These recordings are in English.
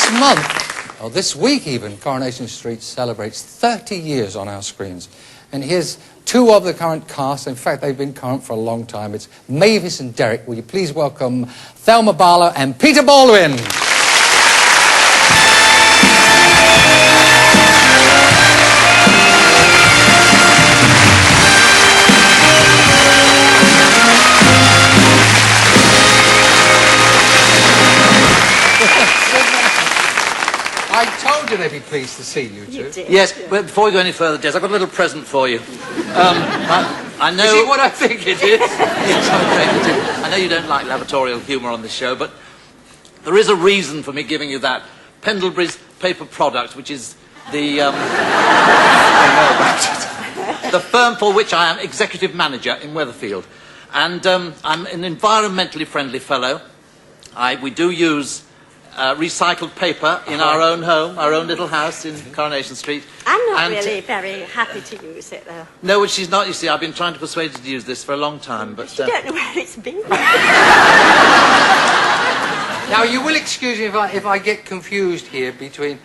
This month, or this week even, Coronation Street celebrates 30 years on our screens. And here's two of the current cast. In fact, they've been current for a long time. It's Mavis and Derek. Will you please welcome Thelma Barlow and Peter Baldwin? I told you they'd be pleased to see you two. You did. Yes, but before we go any further, Des, I've got a little present for you. I know... Is it what I think it is? Yes, okay. I know you don't like laboratorial humour on this show, but there is a reason for me giving you that. Pendlebury's paper product, which is the... I know about it. The firm for which I am executive manager in Weatherfield. And I'm an environmentally friendly fellow. We do use... recycled paper in our own home, our own little house in Coronation Street. I'm not really very happy to use it, though. No, well, she's not, you see. I've been trying to persuade her to use this for a long time, but... You don't know where it's been. Now, you will excuse me if I get confused here between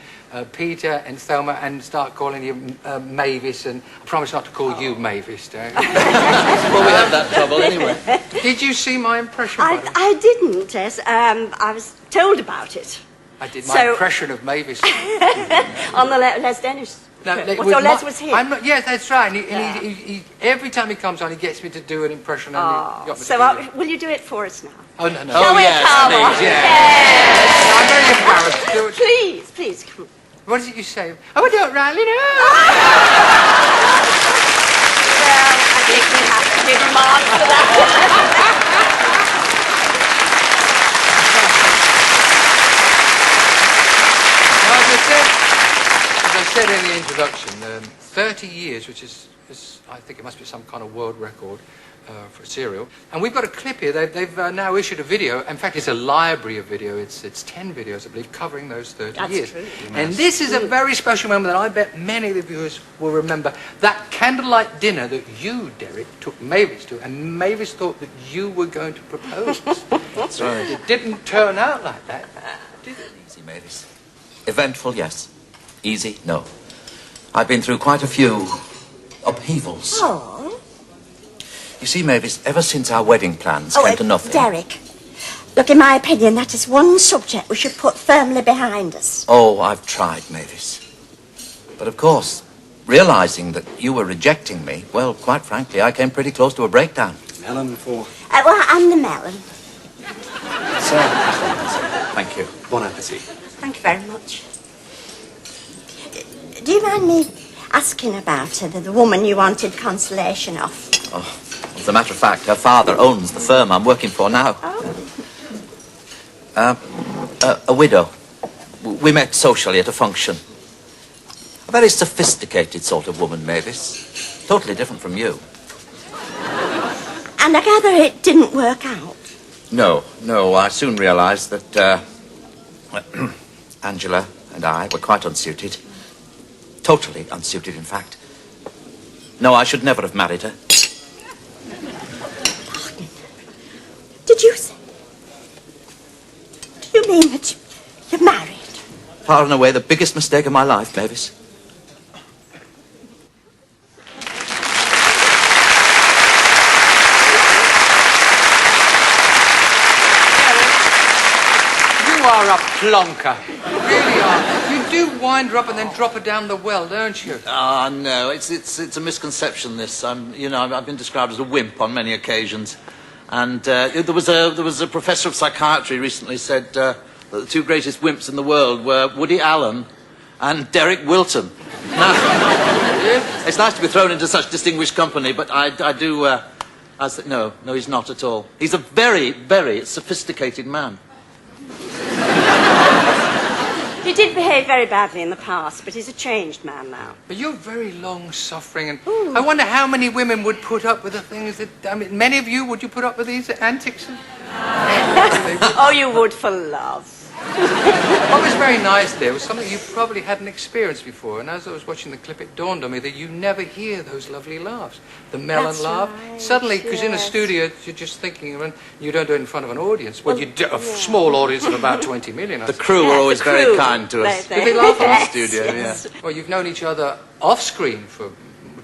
Peter and Thelma and start calling you Mavis, and I promise not to call you Mavis, don't I? Well, we had that trouble anyway. Did you see my impression? I didn't, Tess. I was told about it. I did my impression of Mavis. On the Les Dennis. No, Les was here. Yes, that's right. And he, every time he comes on, he gets me to do an impression. And he got me to do it. Will you do it for us now? Oh, no. Shall we, yes, Carl? please, Yes. I'm very embarrassed. Do it. Please, come on. What is it you say? Oh, I don't rightly know. Well, I think we have to give him on for that. As I said in the introduction, 30 years, which is, I think it must be some kind of world record for a serial. And we've got a clip here. They've now issued a video. In fact, it's a library of video. It's 10 videos, I believe, covering those 30 years. True. And this is a very special moment that I bet many of the viewers will remember. That candlelight dinner that you, Derek, took Mavis to, and Mavis thought that you were going to propose. That's right. It didn't turn out like that, did it? Easy, Mavis. Eventful, yes. Easy, no. I've been through quite a few upheavals. Oh. You see, Mavis, ever since our wedding plans came to nothing... Derek, look, in my opinion, that is one subject we should put firmly behind us. Oh, I've tried, Mavis. But of course, realising that you were rejecting me, well, quite frankly, I came pretty close to a breakdown. Melon for... Well, I'm the melon. Sir. Thank you. Bon appetit. Thank you very much. Do you mind me asking about her, the woman you wanted consolation of? Oh, as a matter of fact, her father owns the firm I'm working for now. Oh. A widow. We met socially at a function. A very sophisticated sort of woman, Mavis. Totally different from you. And I gather it didn't work out. No. I soon realised that Angela and I were quite unsuited. Totally unsuited, in fact. No, I should never have married her. Pardon. Did you say... Do you mean that you're married? Far and away the biggest mistake of my life, Mavis. You are a plonker. You really are. You do wind her up and then drop her down the well, don't you? Ah, no, it's a misconception, this. I've been described as a wimp on many occasions. And there was a professor of psychiatry recently said that the two greatest wimps in the world were Woody Allen and Derek Wilton. Now, it's nice to be thrown into such distinguished company, but no, he's not at all. He's a very, very sophisticated man. He did behave very badly in the past, but he's a changed man now. But you're very long-suffering, and I wonder how many women would put up with the things that... I mean, many of you, would you put up with these antics? Oh, you would for love. What was very nice there was something you probably hadn't experienced before, and as I was watching the clip, it dawned on me that you never hear those lovely laughs. The melon That's laugh. right, Suddenly, because in a yes. studio, you're just thinking, and you don't do it in front of an audience. Well, you do a small audience of about 20 million. I The suppose. crew were Yes, always the very crew. kind to us. They- Did they laugh at in the us? studio, yes. yeah. Well, you've known each other off-screen for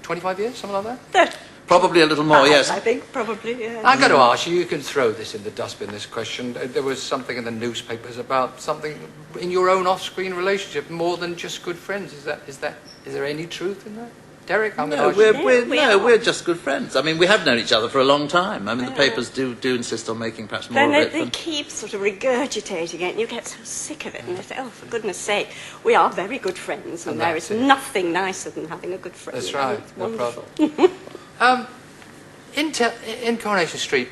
25 years, something like that? Probably a little more, yes. I think probably, yeah. I've got to ask you, you can throw this in the dustbin, this question. There was something in the newspapers about something in your own off-screen relationship, more than just good friends. Is there any truth in that? Derek, I'm No, going to ask you. we're just good friends. I mean, we have known each other for a long time. I mean, the papers do insist on making perhaps more Then of it. they keep sort of regurgitating it, and you get so sick of it, and they say, oh, for goodness sake, we are very good friends, and there is that's it. nothing nicer than having a good friend. That's right, It's no wonderful. problem. In Coronation Street,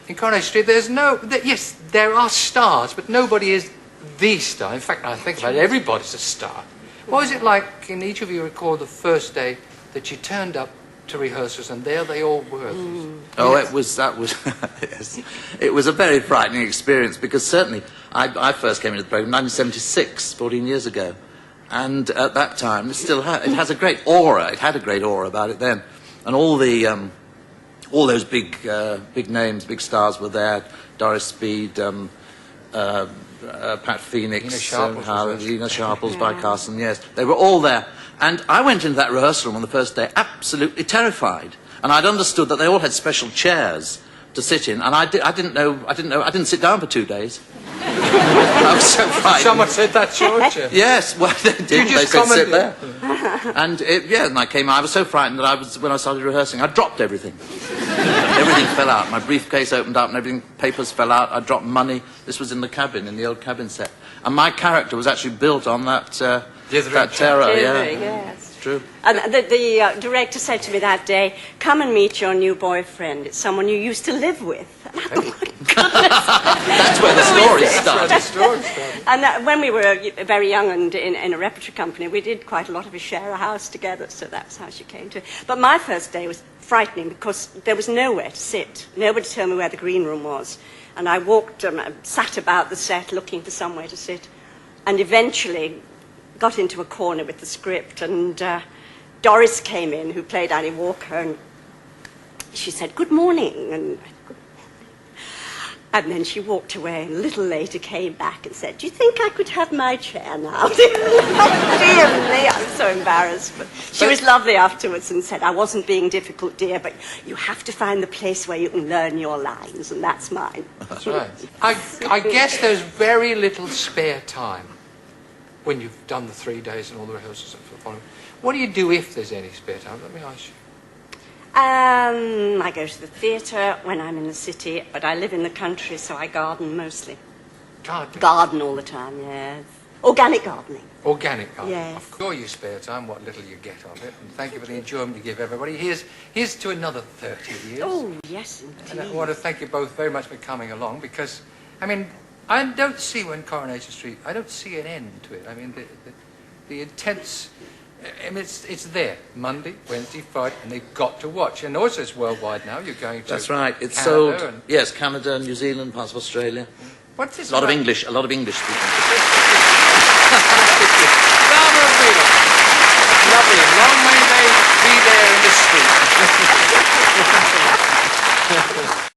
yes, there are stars, but nobody is the star. In fact, I think about it, everybody's a star. What was it like, can each of you recall the first day that you turned up to rehearsals and there they all were? Oh, yes. It was a very frightening experience because certainly I first came into the program in 1976, 14 years ago. And at that time, it has a great aura. It had a great aura about it then. And all those big names, big stars were there. Doris Speed, Pat Phoenix, Ina Sharples was there. Ina Sharples, by Carson, yes. They were all there. And I went into that rehearsal room on the first day absolutely terrified. And I'd understood that they all had special chairs to sit in. And I didn't sit down for 2 days. I was so frightened. Someone said that's your chair. Yes, well, they did. They just said sit commented? there. And and I came out. I was so frightened that when I started rehearsing, I dropped everything. Everything fell out. My briefcase opened up and everything, papers fell out. I dropped money. This was in the cabin, in the old cabin set. And my character was actually built on that terror. Yes. It's true. And the director said to me that day, come and meet your new boyfriend. It's someone you used to live with. And I thought, my goodness. That's where the story That's where started. the story started. And when we were very young and in a repertory company, we did quite a lot of us share a house together, so that's how she came to it. But my first day was frightening because there was nowhere to sit. Nobody told me where the green room was. And I sat about the set looking for somewhere to sit, and eventually got into a corner with the script, and Doris came in, who played Annie Walker, and she said, good morning, and then she walked away, and a little later came back and said, do you think I could have my chair now? Dear me, I'm so embarrassed. But she was lovely afterwards and said, I wasn't being difficult, dear, but you have to find the place where you can learn your lines, and that's mine. That's right. I guess there's very little spare time when you've done the 3 days and all the rehearsals for the following. What do you do if there's any spare time? Let me ask you. I go to the theatre when I'm in the city, but I live in the country, so I garden mostly. Gardening. Garden all the time, yes. Organic gardening. Organic gardening. Yes. Of course, you spare time, what little you get of it. And thank you for the enjoyment you give everybody. Here's to another 30 years. Oh, yes, And I indeed. want to thank you both very much for coming along because, I mean, I don't see when Coronation Street, I don't see an end to it. I mean, the intense, I mean, it's there, Monday, Wednesday, Friday, and they've got to watch. And also it's worldwide now, you're going to That's right. It's Canada sold. and- Yes, Canada, New Zealand, parts of Australia. What's this A lot of about? English speaking. Thelma and Peter. Lovely. Long may they be there in the street.